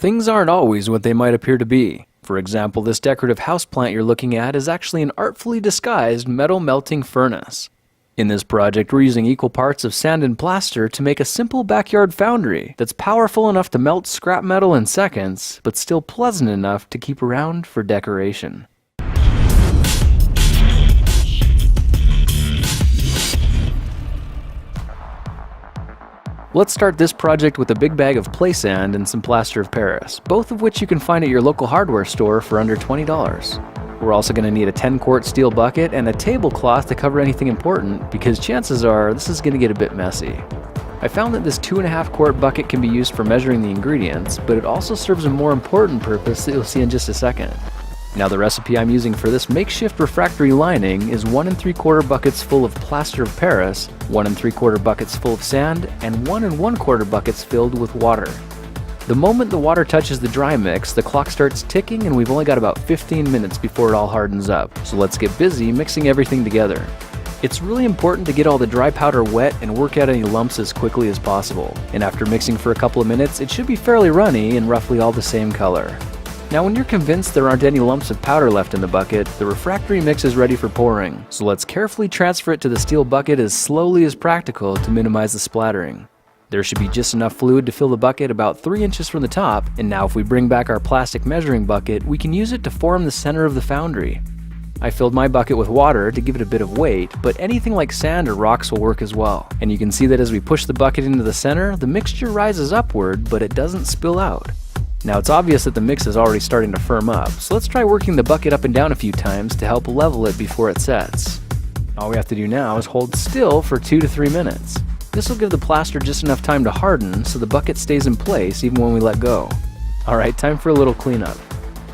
Things aren't always what they might appear to be. For example, this decorative houseplant you're looking at is actually an artfully disguised metal melting furnace. In this project, we're using equal parts of sand and plaster to make a simple backyard foundry that's powerful enough to melt scrap metal in seconds, but still pleasant enough to keep around for decoration. Let's start this project with a big bag of play sand and some plaster of Paris, both of which you can find at your local hardware store for under $20. We're also going to need a 10-quart steel bucket and a tablecloth to cover anything important, because chances are this is going to get a bit messy. I found that this 2.5-quart bucket can be used for measuring the ingredients, but it also serves a more important purpose that you'll see in just a second. Now, the recipe I'm using for this makeshift refractory lining is 1 3/4 buckets full of plaster of Paris, 1 3/4 buckets full of sand, and 1 1/4 buckets filled with water. The moment the water touches the dry mix, the clock starts ticking, and we've only got about 15 minutes before it all hardens up, so let's get busy mixing everything together. It's really important to get all the dry powder wet and work out any lumps as quickly as possible, and after mixing for a couple of minutes, it should be fairly runny and roughly all the same color. Now, when you're convinced there aren't any lumps of powder left in the bucket, the refractory mix is ready for pouring, so let's carefully transfer it to the steel bucket as slowly as practical to minimize the splattering. There should be just enough fluid to fill the bucket about 3 inches from the top, and now if we bring back our plastic measuring bucket, we can use it to form the center of the foundry. I filled my bucket with water to give it a bit of weight, but anything like sand or rocks will work as well. And you can see that as we push the bucket into the center, the mixture rises upward, but it doesn't spill out. Now, it's obvious that the mix is already starting to firm up, so let's try working the bucket up and down a few times to help level it before it sets. All we have to do now is hold still for 2 to 3 minutes. This will give the plaster just enough time to harden so the bucket stays in place even when we let go. Alright, time for a little cleanup.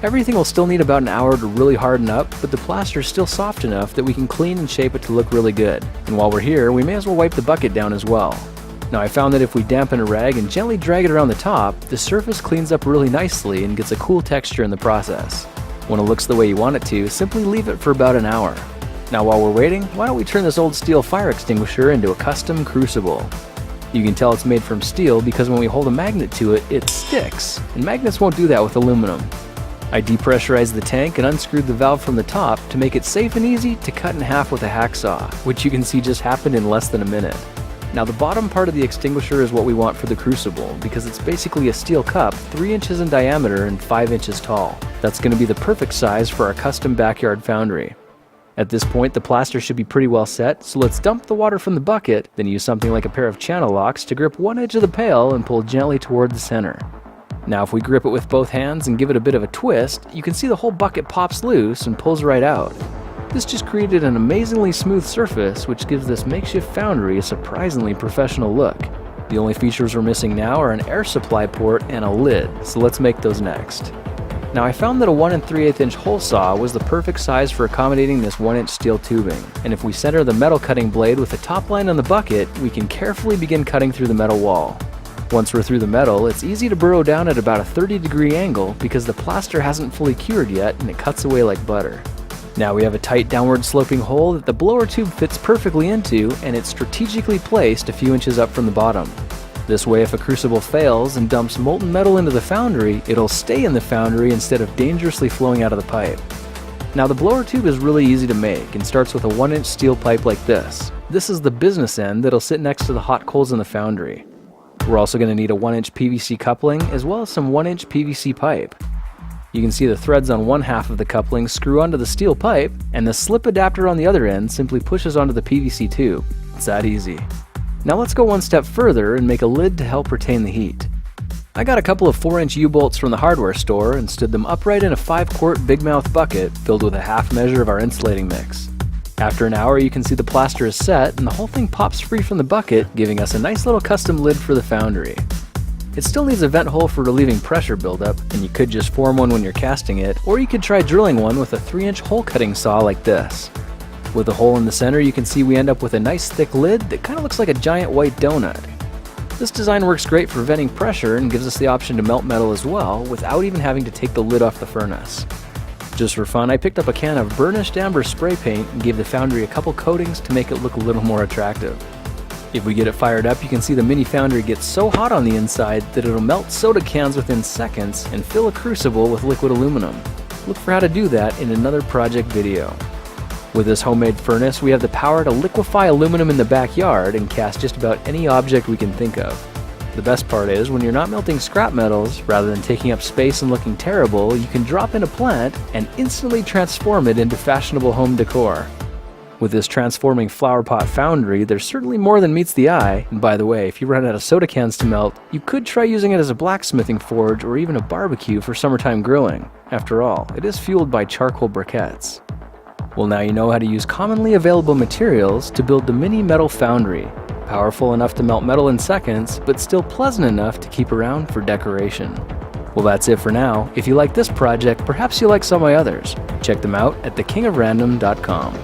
Everything will still need about an hour to really harden up, but the plaster is still soft enough that we can clean and shape it to look really good. And while we're here, we may as well wipe the bucket down as well. Now, I found that if we dampen a rag and gently drag it around the top, the surface cleans up really nicely and gets a cool texture in the process. When it looks the way you want it to, simply leave it for about an hour. Now, while we're waiting, why don't we turn this old steel fire extinguisher into a custom crucible? You can tell it's made from steel because when we hold a magnet to it, it sticks, and magnets won't do that with aluminum. I depressurized the tank and unscrewed the valve from the top to make it safe and easy to cut in half with a hacksaw, which you can see just happened in less than a minute. Now, the bottom part of the extinguisher is what we want for the crucible because it's basically a steel cup 3 inches in diameter and 5 inches tall. That's going to be the perfect size for our custom backyard foundry. At this point, the plaster should be pretty well set, so let's dump the water from the bucket, then use something like a pair of channel locks to grip one edge of the pail and pull gently toward the center. Now, if we grip it with both hands and give it a bit of a twist, you can see the whole bucket pops loose and pulls right out. This just created an amazingly smooth surface, which gives this makeshift foundry a surprisingly professional look. The only features we're missing now are an air supply port and a lid, so let's make those next. Now, I found that a 1 3/8 inch hole saw was the perfect size for accommodating this 1-inch steel tubing, and if we center the metal cutting blade with the top line on the bucket, we can carefully begin cutting through the metal wall. Once we're through the metal, it's easy to burrow down at about a 30-degree angle because the plaster hasn't fully cured yet and it cuts away like butter. Now we have a tight downward sloping hole that the blower tube fits perfectly into, and it's strategically placed a few inches up from the bottom. This way, if a crucible fails and dumps molten metal into the foundry, it'll stay in the foundry instead of dangerously flowing out of the pipe. Now, the blower tube is really easy to make and starts with a 1-inch steel pipe like this. This is the business end that'll sit next to the hot coals in the foundry. We're also going to need a 1-inch PVC coupling as well as some 1-inch PVC pipe. You can see the threads on one half of the coupling screw onto the steel pipe, and the slip adapter on the other end simply pushes onto the PVC tube. It's that easy. Now let's go one step further and make a lid to help retain the heat. I got a couple of 4-inch U-bolts from the hardware store and stood them upright in a 5-quart big mouth bucket filled with a half measure of our insulating mix. After an hour, you can see the plaster is set and the whole thing pops free from the bucket, giving us a nice little custom lid for the foundry. It still needs a vent hole for relieving pressure buildup, and you could just form one when you're casting it, or you could try drilling one with a 3-inch hole cutting saw like this. With a hole in the center, you can see we end up with a nice thick lid that kind of looks like a giant white donut. This design works great for venting pressure and gives us the option to melt metal as well without even having to take the lid off the furnace. Just for fun, I picked up a can of burnished amber spray paint and gave the foundry a couple coatings to make it look a little more attractive. If we get it fired up, you can see the mini foundry gets so hot on the inside that it'll melt soda cans within seconds and fill a crucible with liquid aluminum. Look for how to do that in another project video. With this homemade furnace, we have the power to liquefy aluminum in the backyard and cast just about any object we can think of. The best part is, when you're not melting scrap metals, rather than taking up space and looking terrible, you can drop in a plant and instantly transform it into fashionable home decor. With this transforming flower pot foundry, there's certainly more than meets the eye. And by the way, if you run out of soda cans to melt, you could try using it as a blacksmithing forge or even a barbecue for summertime grilling. After all, it is fueled by charcoal briquettes. Well, now you know how to use commonly available materials to build the mini metal foundry. Powerful enough to melt metal in seconds, but still pleasant enough to keep around for decoration. Well, that's it for now. If you like this project, perhaps you'll like some of my others. Check them out at thekingofrandom.com.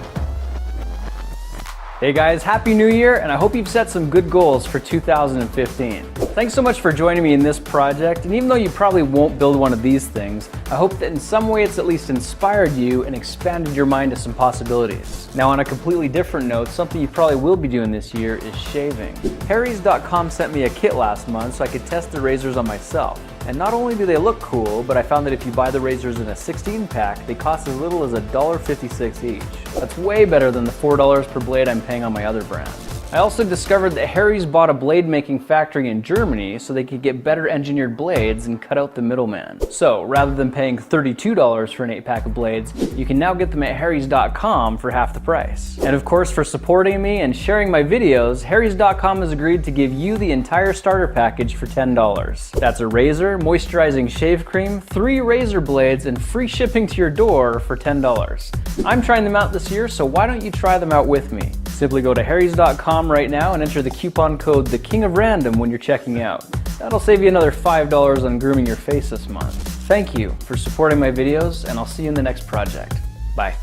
Hey guys, Happy New Year, and I hope you've set some good goals for 2015. Thanks so much for joining me in this project, and even though you probably won't build one of these things, I hope that in some way it's at least inspired you and expanded your mind to some possibilities. Now, on a completely different note, something you probably will be doing this year is shaving. Harrys.com sent me a kit last month so I could test the razors on myself. And not only do they look cool, but I found that if you buy the razors in a 16-pack, they cost as little as $1.56 each. That's way better than the $4 per blade I'm paying on my other brand. I also discovered that Harry's bought a blade making factory in Germany so they could get better engineered blades and cut out the middleman. So rather than paying $32 for an 8-pack of blades, you can now get them at Harrys.com for half the price. And of course, for supporting me and sharing my videos, Harrys.com has agreed to give you the entire starter package for $10. That's a razor, moisturizing shave cream, 3 razor blades, and free shipping to your door for $10. I'm trying them out this year, so why don't you try them out with me? Simply go to Harrys.com right now and enter the coupon code TheKingOfRandom when you're checking out. That'll save you another $5 on grooming your face this month. Thank you for supporting my videos, and I'll see you in the next project. Bye.